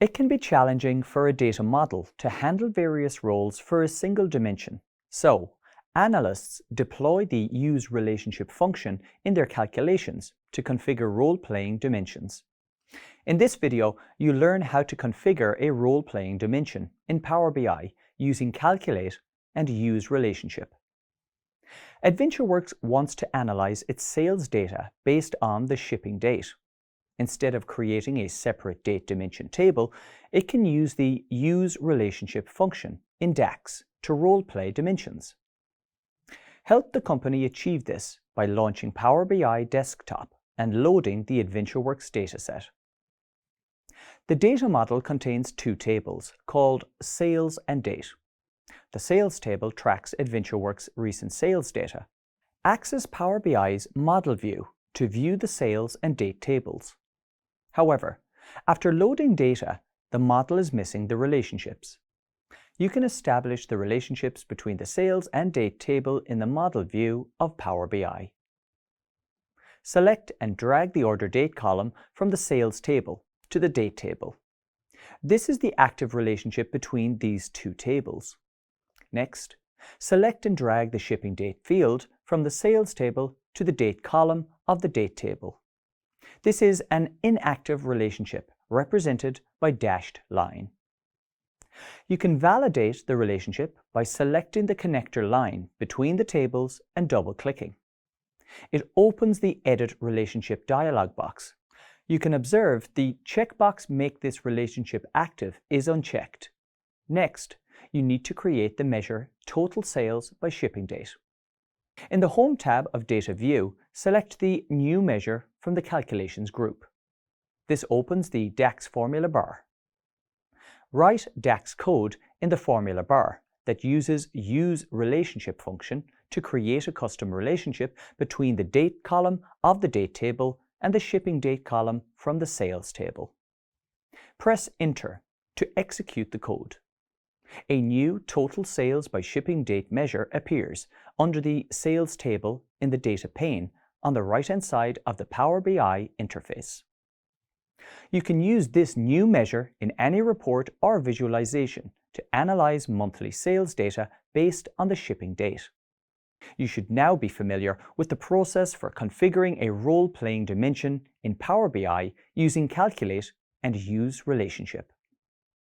It can be challenging for a data model to handle various roles for a single dimension. So, analysts deploy the use relationship function in their calculations to configure role-playing dimensions. In this video, you learn how to configure a role-playing dimension in Power BI using calculate and use relationship. AdventureWorks wants to analyze its sales data based on the shipping date. Instead of creating a separate date dimension table, it can use the use relationship function in DAX to role-play dimensions. Help the company achieve this by launching Power BI Desktop and loading the AdventureWorks dataset. The data model contains two tables called Sales and Date. The Sales table tracks AdventureWorks' recent sales data. Access Power BI's model view to view the Sales and Date tables. However, after loading data, the model is missing the relationships. You can establish the relationships between the Sales and Date table in the model view of Power BI. Select and drag the order date column from the Sales table to the Date table. This is the active relationship between these two tables. Next, select and drag the shipping date field from the Sales table to the Date column of the Date table. This is an inactive relationship represented by dashed line. You can validate the relationship by selecting the connector line between the tables and double-clicking. It opens the Edit Relationship dialog box. You can observe the checkbox Make this relationship active is unchecked. Next, you need to create the measure Total Sales by Shipping Date. In the Home tab of Data View, select the New Measure from the Calculations group. This opens the DAX formula bar. Write DAX code in the formula bar that uses Use Relationship function to create a custom relationship between the Date column of the Date table and the Shipping Date column from the Sales table. Press Enter to execute the code. A new Total Sales by Shipping Date measure appears under the Sales table in the Data pane on the right-hand side of the Power BI interface. You can use this new measure in any report or visualization to analyze monthly sales data based on the shipping date. You should now be familiar with the process for configuring a role-playing dimension in Power BI using Calculate and Use Relationship.